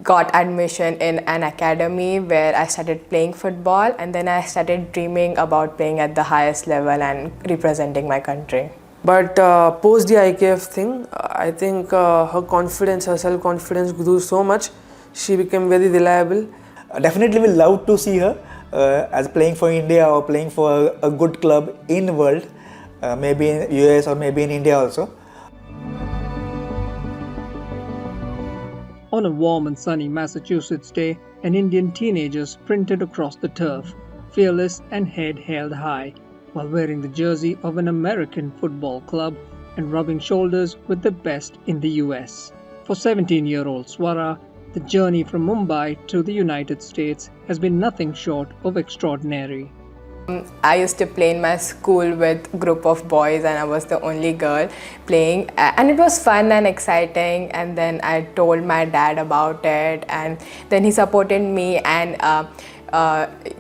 got admission in an academy where I started playing football, and then I started dreaming about playing at the highest level and representing my country. But post the IKF thing, I think her confidence, her self-confidence grew so much. She became very reliable. Definitely will love to see her as playing for India or playing for a good club in the world, maybe in US or maybe in India also. On a warm and sunny Massachusetts day, an Indian teenager sprinted across the turf, fearless and head held high, while wearing the jersey of an American football club and rubbing shoulders with the best in the US. For 17-year-old Swara, the journey from Mumbai to the United States has been nothing short of extraordinary. I used to play in my school with a group of boys, and I was the only girl playing, and it was fun and exciting. And then I told my dad about it, and then he supported me and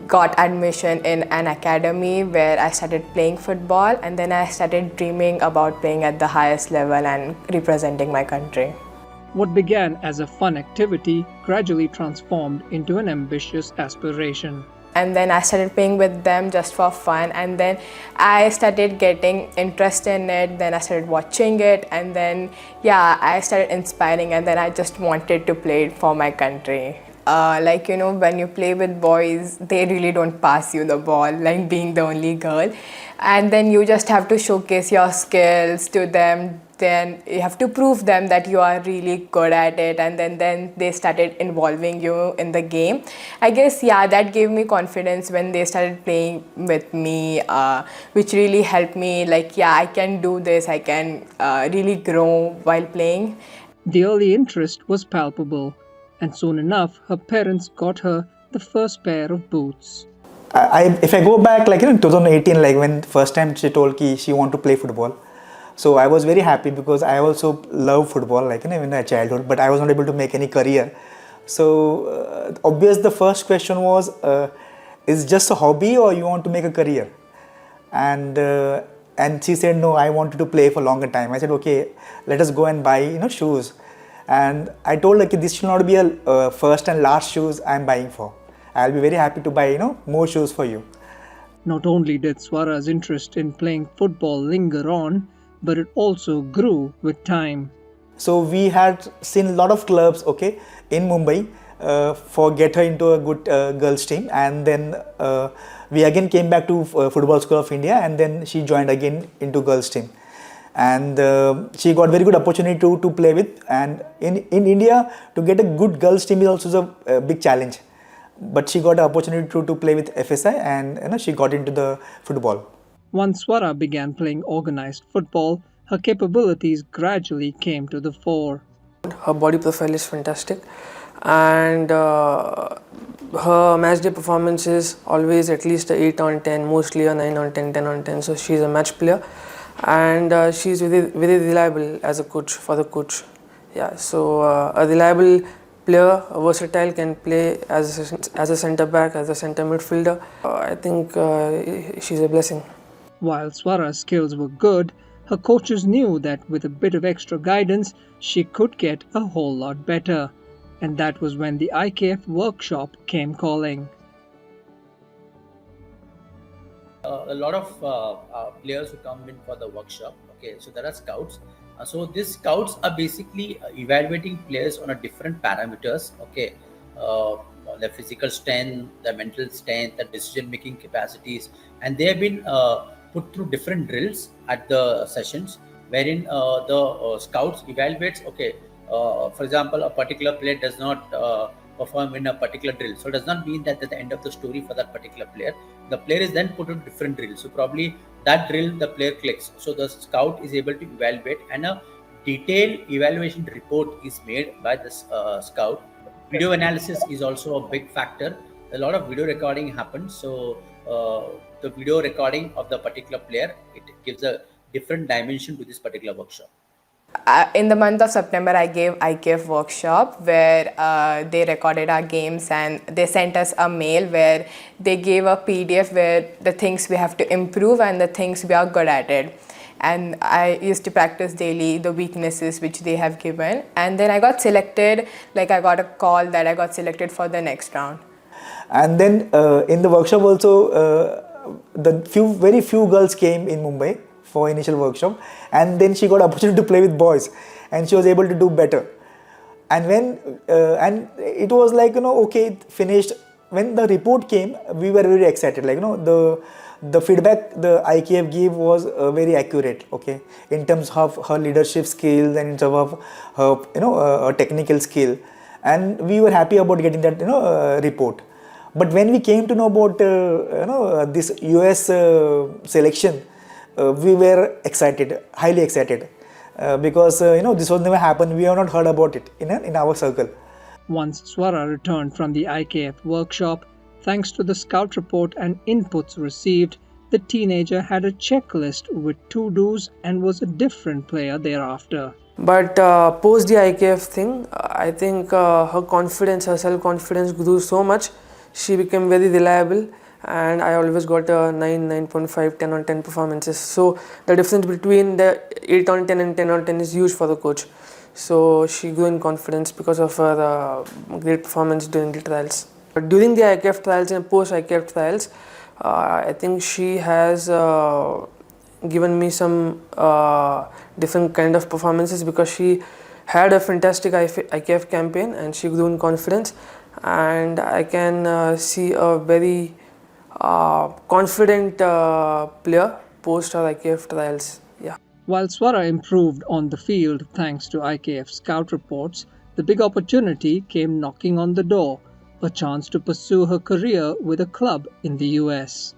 got admission in an academy where I started playing football, and then I started dreaming about playing at the highest level and representing my country. What began as a fun activity gradually transformed into an ambitious aspiration. And then I started playing with them just for fun, and then I started getting interest in it. Then I started watching it, and then I started inspiring, and then I just wanted to play it for my country. When you play with boys, they really don't pass you the ball, like being the only girl, and then you just have to showcase your skills to them. Then you have to prove them that you are really good at it, and then they started involving you in the game. I guess that gave me confidence when they started playing with me, which really helped me, I can do this, I can really grow while playing. The early interest was palpable, and soon enough her parents got her the first pair of boots. If I go back in 2018, when first time she told me she want to play football, so I was very happy because I also love football in my childhood, but I was not able to make any career. So obvious the first question was, is just a hobby or you want to make a career? And she said no, I wanted to play for a longer time. I said okay, let us go and buy shoes. And I told her this should not be a first and last shoes I'm buying for. I'll be very happy to buy more shoes for you. Not only did Swara's interest in playing football linger on, but it also grew with time. So we had seen a lot of clubs in Mumbai for get her into a good girls team, and then we again came back to Football School of India, and then she joined again into girls team. And she got very good opportunity to play with, and in India to get a good girls team is also a big challenge, but she got an opportunity to play with FSI, and she got into the football. Once Swara began playing organized football, her capabilities gradually came to the fore. Her body profile is fantastic, and her match day performance is always at least a 8 on 10, mostly a 9 on 10, 10 on 10. So she's a match player, and she's very, very reliable as a coach for the coach. So a reliable player, versatile, can play as a centre back, as a centre midfielder. I think she's a blessing. While Swara's skills were good, her coaches knew that with a bit of extra guidance, she could get a whole lot better. And that was when the IKF workshop came calling. A lot of players who come in for the workshop, so there are scouts. So these scouts are basically evaluating players on a different parameters, the physical strength, the mental strength, the decision making capacities, and they have been put through different drills at the sessions wherein the scouts evaluates, for example, a particular player does not perform in a particular drill. So it does not mean that at the end of the story for that particular player, the player is then put on different drills. So probably that drill the player clicks. So the scout is able to evaluate, and a detailed evaluation report is made by the scout. Video analysis is also a big factor. A lot of video recording happens. So the video recording of the particular player, it gives a different dimension to this particular workshop. In the month of September, I gave IKF workshop where they recorded our games, and they sent us a mail where they gave a PDF where the things we have to improve and the things we are good at it. and I used to practice daily the weaknesses which they have given. And then I got selected, like I got a call that I got selected for the next round. And then in the workshop also, the very few girls came in Mumbai for initial workshop, and then she got opportunity to play with boys, and she was able to do better. And when and it was like, okay, it finished. When the report came, we were very excited. Like, the feedback the IKF gave was very accurate. Okay, in terms of her leadership skills and in terms of her her technical skill, and we were happy about getting that report. But when we came to know about this US selection, we were excited, highly excited, because this was never happened. We have not heard about it in our circle. Once Swara returned from the IKF workshop, thanks to the scout report and inputs received, the teenager had a checklist with to-dos and was a different player thereafter. But post the IKF thing, I think her confidence, her self-confidence grew so much. She became very reliable, and I always got a 9, 9.5, 10 on 10 performances. So the difference between the 8 on 10 and 10 on 10 is huge for the coach. So she grew in confidence because of her great performance during the trials. But during the IKF trials and post IKF trials, I think she has given me some different kind of performances, because she had a fantastic IKF campaign and she grew in confidence, and I can see a very confident player post her IKF trials. Yeah. While Swara improved on the field thanks to IKF scout reports, the big opportunity came knocking on the door, a chance to pursue her career with a club in the US.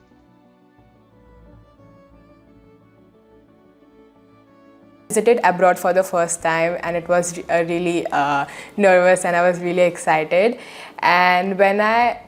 Visited abroad for the first time, and it was really nervous, and I was really excited. And when I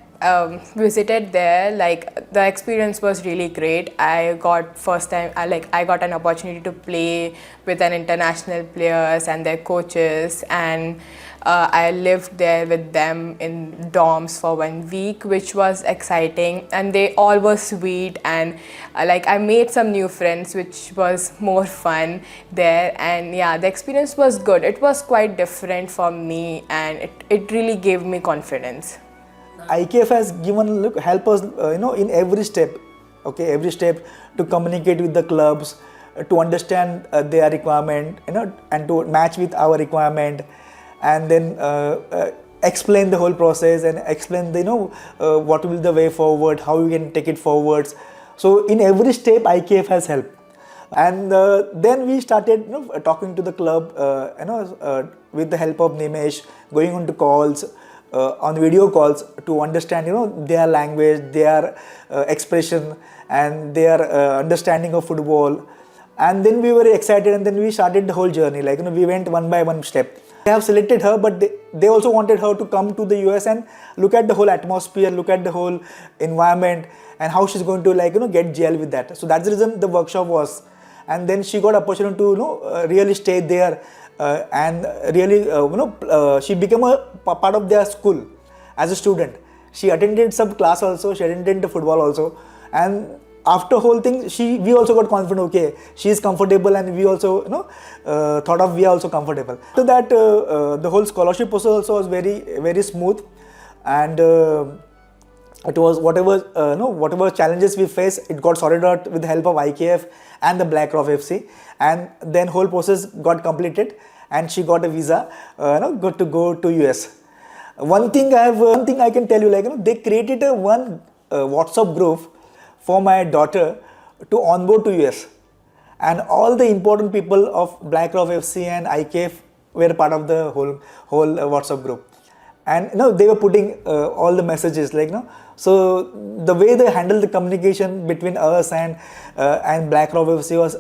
visited there, like the experience was really great. I got I got an opportunity to play with an international players and their coaches, and I lived there with them in dorms for 1 week, which was exciting, and they all were sweet, and like I made some new friends, which was more fun there. And yeah, the experience was good. It was quite different for me, and it really gave me confidence. IKF has help us in every step, okay, every step, to communicate with the clubs, to understand their requirement, and to match with our requirement, and then explain the whole process and explain what will be the way forward, how we can take it forwards. So in every step IKF has helped. And then we started talking to the club, with the help of Nimesh, going on to calls, on video calls, to understand their language, their expression, and their understanding of football. And then we were excited, and then we started the whole journey. Like we went one by one step. They have selected her, but they also wanted her to come to the US and look at the whole atmosphere, look at the whole environment, and how she's going to get gel with that. So that's the reason the workshop was. And then she got opportunity to really stay there, and really she became a part of their school as a student. She attended some class also, she attended the football also, and after whole thing we also got confident. Okay, she is comfortable, and we also thought of we are also comfortable. After that the whole scholarship process also was very, very smooth, and it was whatever challenges we faced, it got sorted out with the help of IKF and the BlackRock FC, and then whole process got completed, and she got a visa, got to go to US. One thing I can tell you, they created a one WhatsApp group for my daughter to onboard to US, and all the important people of BlackRock FC and IKF were part of the whole WhatsApp group. And they were putting all the messages, so the way they handled the communication between us and BlackRock FC was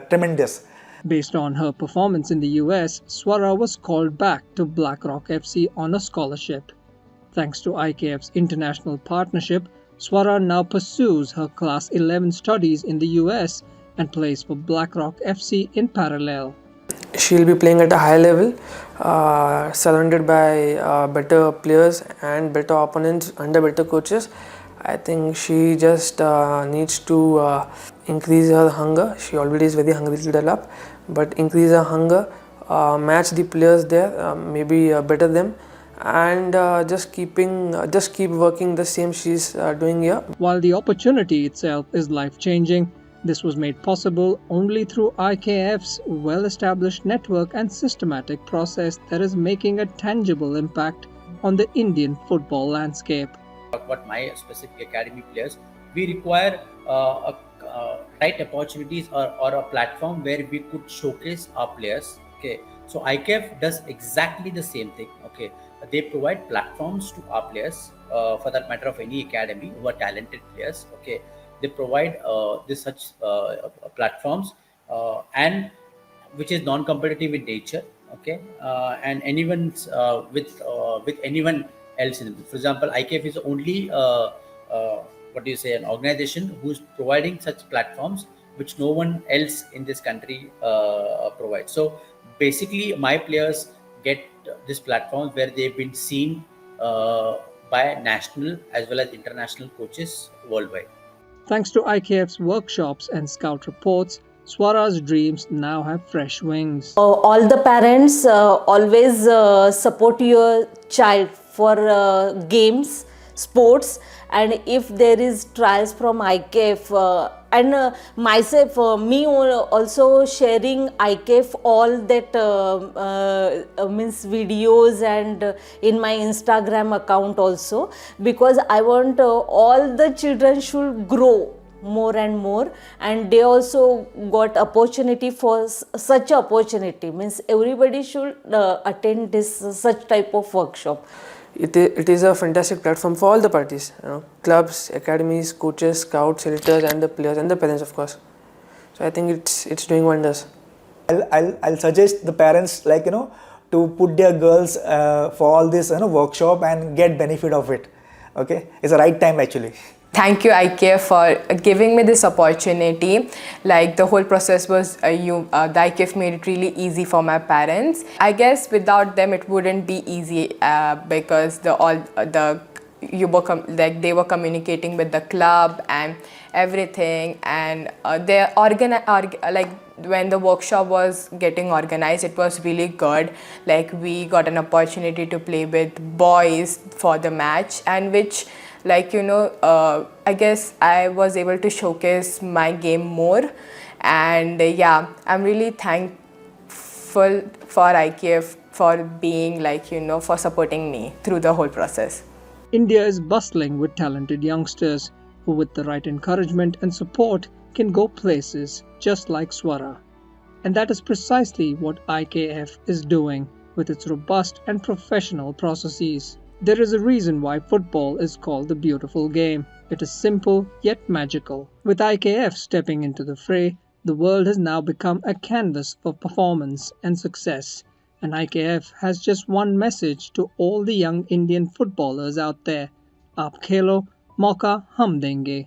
tremendous. Based on her performance in the US, Swara was called back to BlackRock FC on a scholarship. Thanks to IKF's international partnership, Swara now pursues her Class 11 studies in the US and plays for BlackRock FC in parallel. She'll be playing at a high level, surrounded by better players and better opponents under better coaches. I think she just needs to increase her hunger. She already is very hungry to develop, but increase her hunger, match the players there, maybe better them, and just keep working the same she's doing here. While the opportunity itself is life-changing, this was made possible only through IKF's well-established network and systematic process that is making a tangible impact on the Indian football landscape. What my specific academy players, we require right opportunities or a platform where we could showcase our players. Okay, so IKF does exactly the same thing. Okay, they provide platforms to our players, for that matter of any academy who are talented players. Okay, they provide this such platforms, and which is non-competitive in nature. Okay, and anyone's with anyone else in. For example, IKF is the only what do you say, an organization who's providing such platforms which no one else in this country provides. So basically, my players get this platforms where they've been seen by national as well as international coaches worldwide. Thanks to IKF's workshops and scout reports, Swara's dreams now have fresh wings. All the parents always support your child for games, sports, and if there is trials from IKF and myself, me also sharing IKF all that means videos and in my Instagram account also, because I want all the children should grow more and more, and they also got opportunity for such opportunity, means everybody should attend this such type of workshop. It is a fantastic platform for all the parties, clubs, academies, coaches, scouts, editors, and the players and the parents, of course. So I think it's doing wonders. I'll suggest the parents, like, to put their girls for all this workshop and get benefit of it. Okay, it's the right time actually. Thank you, IKF, for giving me this opportunity. Like, the whole process was, the IKF made it really easy for my parents. I guess without them it wouldn't be easy, because they were communicating with the club and everything, and when the workshop was getting organized, it was really good. Like, we got an opportunity to play with boys for the match, and which, I guess I was able to showcase my game more. And I'm really thankful for IKF for being for supporting me through the whole process. India is bustling with talented youngsters who, with the right encouragement and support, can go places just like Swara. And that is precisely what IKF is doing with its robust and professional processes. There is a reason why football is called the beautiful game. It is simple yet magical. With IKF stepping into the fray, the world has now become a canvas for performance and success. And IKF has just one message to all the young Indian footballers out there. Aap khelo, mauka hum denge.